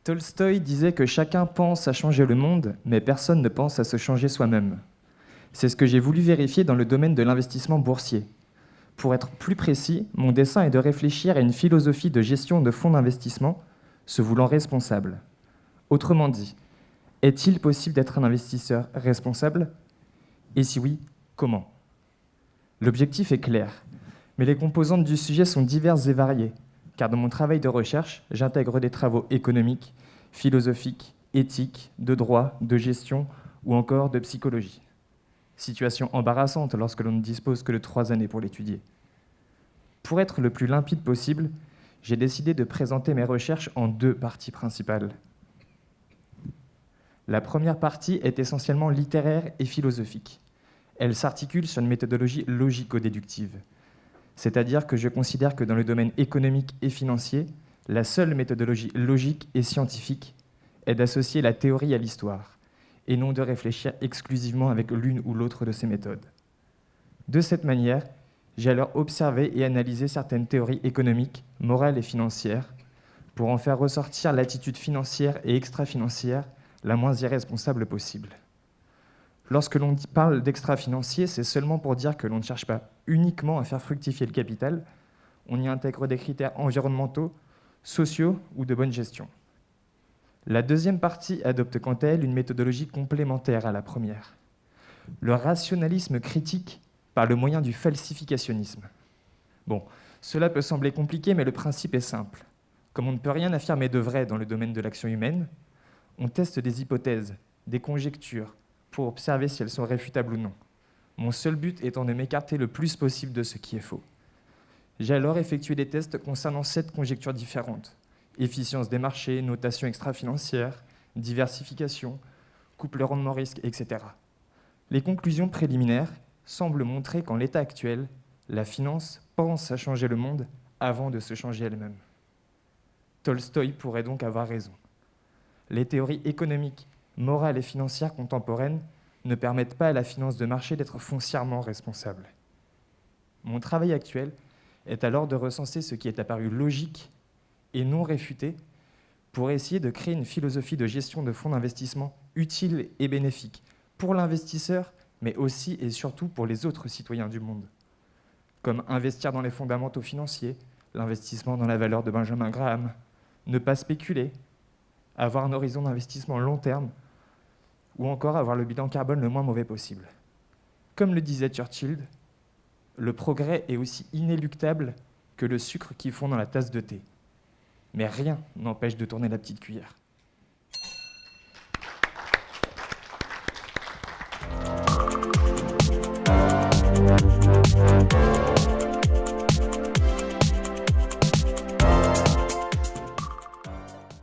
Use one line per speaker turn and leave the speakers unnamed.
Tolstoï disait que chacun pense à changer le monde, mais personne ne pense à se changer soi-même. C'est ce que j'ai voulu vérifier dans le domaine de l'investissement boursier. Pour être plus précis, mon dessein est de réfléchir à une philosophie de gestion de fonds d'investissement se voulant responsable. Autrement dit, est-il possible d'être un investisseur responsable? Et si oui, comment? L'objectif est clair, mais les composantes du sujet sont diverses et variées, car dans mon travail de recherche, j'intègre des travaux économiques, philosophiques, éthiques, de droit, de gestion ou encore de psychologie. Situation embarrassante lorsque l'on ne dispose que de 3 années pour l'étudier. Pour être le plus limpide possible, j'ai décidé de présenter mes recherches en 2 parties principales. La première partie est essentiellement littéraire et philosophique. Elle s'articule sur une méthodologie logico-déductive. C'est-à-dire que je considère que dans le domaine économique et financier, la seule méthodologie logique et scientifique est d'associer la théorie à l'histoire, et non de réfléchir exclusivement avec l'une ou l'autre de ces méthodes. De cette manière, j'ai alors observé et analysé certaines théories économiques, morales et financières, pour en faire ressortir l'attitude financière et extra-financière la moins irresponsable possible. Lorsque l'on parle d'extra-financier, c'est seulement pour dire que l'on ne cherche pas uniquement à faire fructifier le capital, on y intègre des critères environnementaux, sociaux ou de bonne gestion. La deuxième partie adopte quant à elle une méthodologie complémentaire à la première. Le rationalisme critique par le moyen du falsificationnisme. Bon, cela peut sembler compliqué, mais le principe est simple. Comme on ne peut rien affirmer de vrai dans le domaine de l'action humaine, on teste des hypothèses, des conjectures, pour observer si elles sont réfutables ou non. Mon seul but étant de m'écarter le plus possible de ce qui est faux. J'ai alors effectué des tests concernant 7 conjectures différentes. Efficience des marchés, notation extra-financière, diversification, couple rendement-risque, etc. Les conclusions préliminaires semblent montrer qu'en l'état actuel, la finance pense à changer le monde avant de se changer elle-même. Tolstoï pourrait donc avoir raison. Les théories économiques, morales et financières contemporaines ne permettent pas à la finance de marché d'être foncièrement responsable. Mon travail actuel est alors de recenser ce qui est apparu logique et non réfuté pour essayer de créer une philosophie de gestion de fonds d'investissement utile et bénéfique pour l'investisseur, mais aussi et surtout pour les autres citoyens du monde, comme investir dans les fondamentaux financiers, l'investissement dans la valeur de Benjamin Graham, ne pas spéculer, avoir un horizon d'investissement long terme, ou encore avoir le bilan carbone le moins mauvais possible. Comme le disait Churchill, le progrès est aussi inéluctable que le sucre qui fond dans la tasse de thé. Mais rien n'empêche de tourner la petite cuillère.